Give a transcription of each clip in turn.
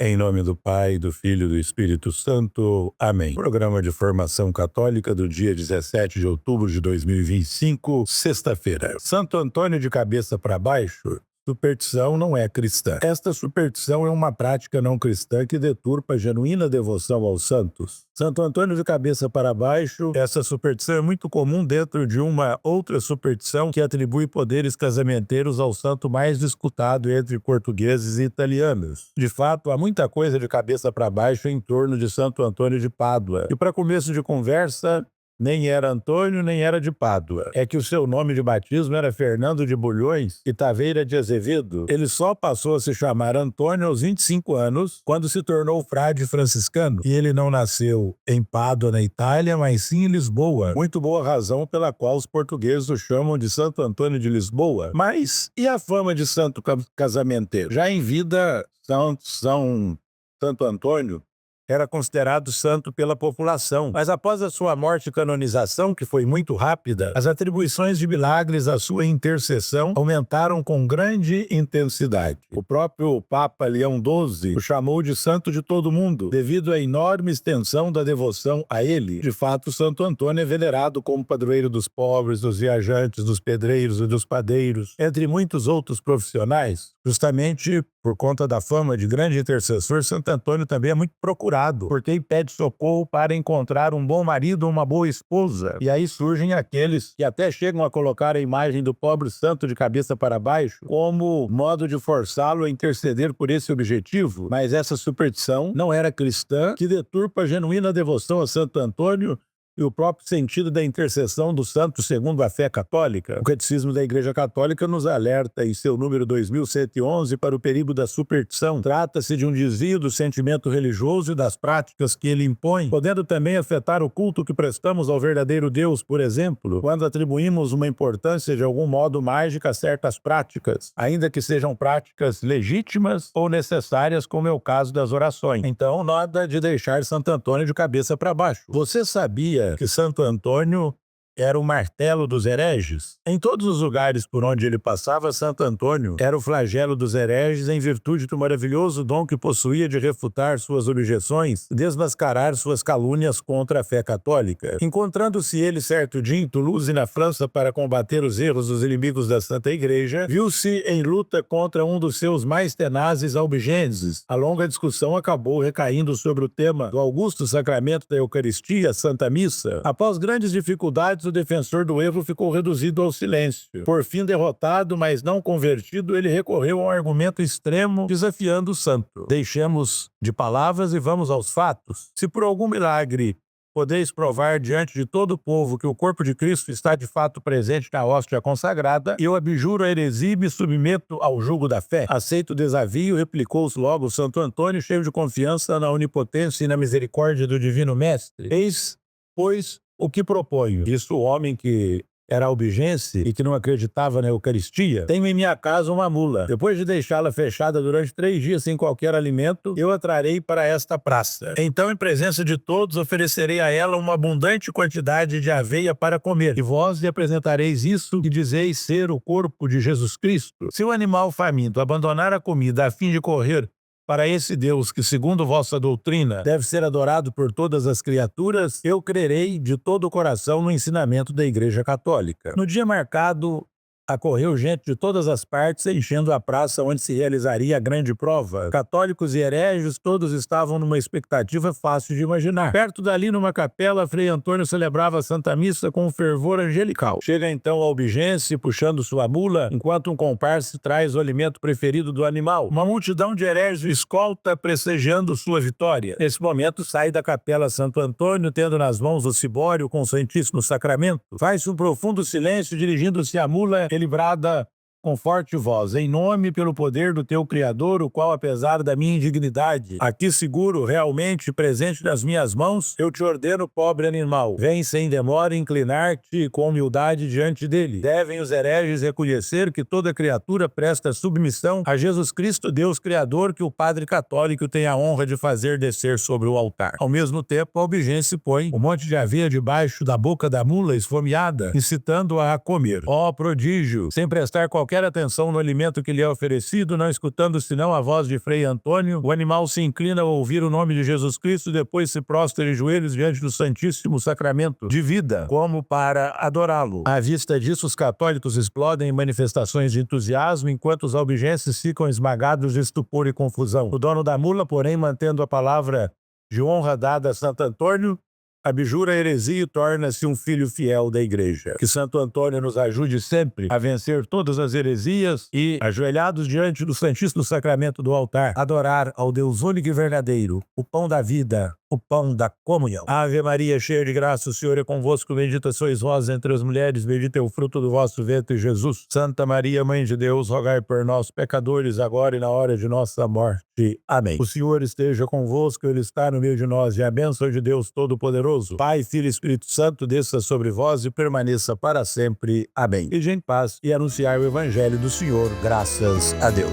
Em nome do Pai, do Filho e do Espírito Santo. Amém. Programa de formação católica do dia 17 de outubro de 2025, sexta-feira. Santo Antônio de cabeça para baixo. Superstição não é cristã. Esta superstição é uma prática não cristã que deturpa a genuína devoção aos santos. Santo Antônio de cabeça para baixo, essa superstição é muito comum dentro de uma outra superstição que atribui poderes casamenteiros ao santo mais discutado entre portugueses e italianos. De fato, há muita coisa de cabeça para baixo em torno de Santo Antônio de Pádua. E para começo de conversa, nem era Antônio, nem era de Pádua. É que o seu nome de batismo era Fernando de Bulhões e Taveira de Azevedo. Ele só passou a se chamar Antônio aos 25 anos, quando se tornou frade franciscano. E ele não nasceu em Pádua, na Itália, mas sim em Lisboa. Muito boa razão pela qual os portugueses o chamam de Santo Antônio de Lisboa. Mas e a fama de santo casamenteiro? Já em vida, Santo Antônio era considerado santo pela população, mas após a sua morte e canonização, que foi muito rápida, as atribuições de milagres à sua intercessão aumentaram com grande intensidade. O próprio Papa Leão XII o chamou de santo de todo mundo, devido à enorme extensão da devoção a ele. De fato, Santo Antônio é venerado como padroeiro dos pobres, dos viajantes, dos pedreiros e dos padeiros, entre muitos outros profissionais. Justamente por conta da fama de grande intercessor, Santo Antônio também é muito procurado por quem pede socorro para encontrar um bom marido ou uma boa esposa. E aí surgem aqueles que até chegam a colocar a imagem do pobre santo de cabeça para baixo como modo de forçá-lo a interceder por esse objetivo. Mas essa superstição não era cristã, que deturpa a genuína devoção a Santo Antônio e o próprio sentido da intercessão do santo segundo a fé católica. O Catecismo da Igreja Católica nos alerta em seu número 2111 para o perigo da superstição. Trata-se de um desvio do sentimento religioso e das práticas que ele impõe, podendo também afetar o culto que prestamos ao verdadeiro Deus, por exemplo, quando atribuímos uma importância de algum modo mágica a certas práticas, ainda que sejam práticas legítimas ou necessárias, como é o caso das orações. Então, nada de deixar Santo Antônio de cabeça para baixo. Você sabia que Santo Antônio era o martelo dos hereges? Em todos os lugares por onde ele passava, Santo Antônio era o flagelo dos hereges em virtude do maravilhoso dom que possuía de refutar suas objeções, desmascarar suas calúnias contra a fé católica. Encontrando-se ele certo dia em Toulouse, na França, para combater os erros dos inimigos da Santa Igreja, viu-se em luta contra um dos seus mais tenazes albigenses. A longa discussão acabou recaindo sobre o tema do augusto sacramento da Eucaristia, Santa Missa. Após grandes dificuldades, o defensor do erro ficou reduzido ao silêncio. Por fim, derrotado, mas não convertido, ele recorreu a um argumento extremo, desafiando o santo. Deixemos de palavras e vamos aos fatos. Se por algum milagre podeis provar diante de todo o povo que o corpo de Cristo está de fato presente na hóstia consagrada, eu abjuro a heresia e me submeto ao jugo da fé. Aceito o desafio, replicou logo Santo Antônio, cheio de confiança na onipotência e na misericórdia do Divino Mestre. Eis, pois, o que proponho. Isso o homem que era albigense e que não acreditava na Eucaristia. Tenho em minha casa uma mula. Depois de deixá-la fechada durante 3 dias sem qualquer alimento, eu a trarei para esta praça. Então, em presença de todos, oferecerei a ela uma abundante quantidade de aveia para comer. E vós lhe apresentareis isso que dizeis ser o corpo de Jesus Cristo. Se o animal faminto abandonar a comida a fim de correr para esse Deus que, segundo vossa doutrina, deve ser adorado por todas as criaturas, eu crerei de todo o coração no ensinamento da Igreja Católica. No dia marcado, acorreu gente de todas as partes, enchendo a praça onde se realizaria a grande prova. Católicos e hereges, todos estavam numa expectativa fácil de imaginar. Perto dali, numa capela, Frei Antônio celebrava a Santa Missa com um fervor angelical. Chega então o albigense, puxando sua mula, enquanto um comparse traz o alimento preferido do animal. Uma multidão de hereges o escolta, presejando sua vitória. Nesse momento, sai da capela Santo Antônio, tendo nas mãos o cibório com o Santíssimo Sacramento. Faz-se um profundo silêncio, dirigindo-se à mula, ele brada com forte voz: em nome e pelo poder do teu Criador, o qual, apesar da minha indignidade, aqui seguro, realmente presente nas minhas mãos, eu te ordeno, pobre animal, vem sem demora inclinar-te com humildade diante dele. Devem os hereges reconhecer que toda criatura presta submissão a Jesus Cristo, Deus Criador, que o Padre Católico tem a honra de fazer descer sobre o altar. Ao mesmo tempo, a albigense põe um monte de aveia debaixo da boca da mula esfomeada, incitando-a a comer. Ó prodígio! Sem prestar qualquer qualquer atenção no alimento que lhe é oferecido, não escutando senão a voz de Frei Antônio, o animal se inclina ao ouvir o nome de Jesus Cristo e depois se prostra de joelhos diante do Santíssimo Sacramento de vida, como para adorá-lo. À vista disso, os católicos explodem em manifestações de entusiasmo, enquanto os albigenses ficam esmagados de estupor e confusão. O dono da mula, porém, mantendo a palavra de honra dada a Santo Antônio, abjura a heresia e torna-se um filho fiel da Igreja. Que Santo Antônio nos ajude sempre a vencer todas as heresias e, ajoelhados diante do Santíssimo Sacramento do altar, adorar ao Deus único e verdadeiro, o pão da vida, o pão da comunhão. Ave Maria, cheia de graça, o Senhor é convosco, bendita sois vós entre as mulheres, bendito é o fruto do vosso ventre, Jesus. Santa Maria, Mãe de Deus, rogai por nós, pecadores, agora e na hora de nossa morte. Amém. O Senhor esteja convosco, Ele está no meio de nós, e a bênção de Deus Todo-Poderoso, Pai, Filho e Espírito Santo, desça sobre vós e permaneça para sempre. Amém. Ide em paz e anunciai o Evangelho do Senhor, graças a Deus.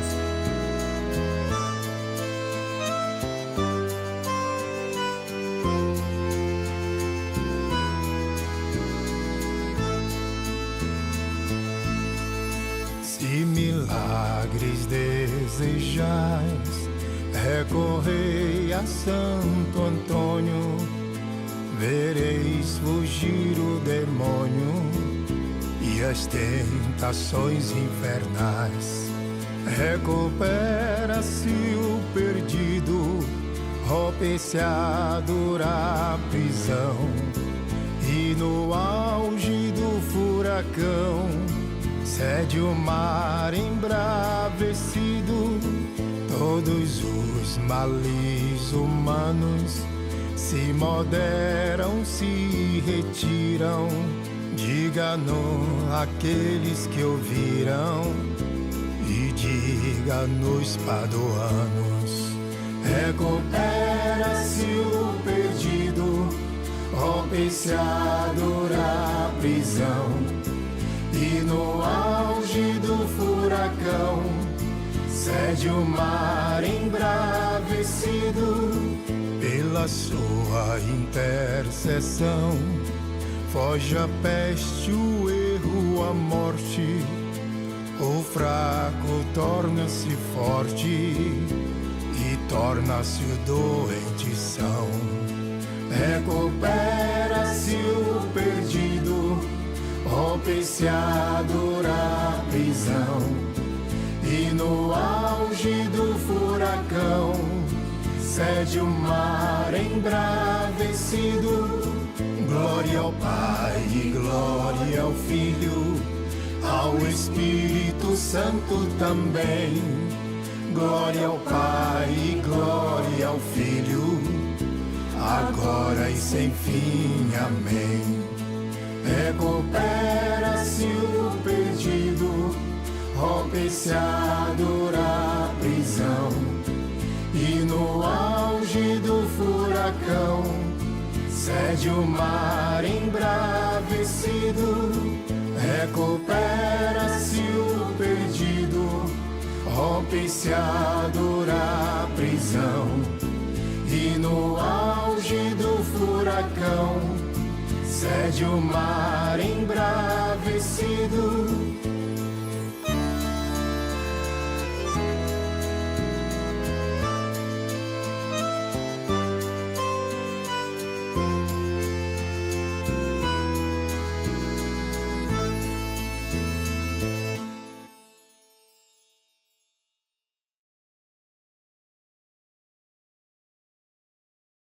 Se milagres desejais, recorrei a Santo Antônio, vereis fugir o demônio e as tentações infernais. Recupera-se o perdido, rompe-se a dura prisão, e no auge do furacão cede o mar embravecido. Todos os males humanos se moderam, se retiram. Diga-no àqueles que ouviram e diga-nos paduanos. Recupera-se o perdido, rompe-se a dura prisão, e no auge do furacão cede o mar embravecido. Pela sua intercessão foge a peste, o erro, a morte. O fraco torna-se forte e torna-se o doente são. Recupera-se o perdido, rompe-se a dura prisão, e no auge do furacão cede o mar embravecido. Glória ao Pai e glória ao Filho, ao Espírito Santo também. Glória ao Pai e glória ao Filho, agora e sem fim. Amém. Recupera-se o perdido, rompe-se a dura prisão, e no auge do furacão cede o mar embravecido. Recupera-se o perdido, rompe-se a dura prisão, e no auge do furacão cede o mar embravecido.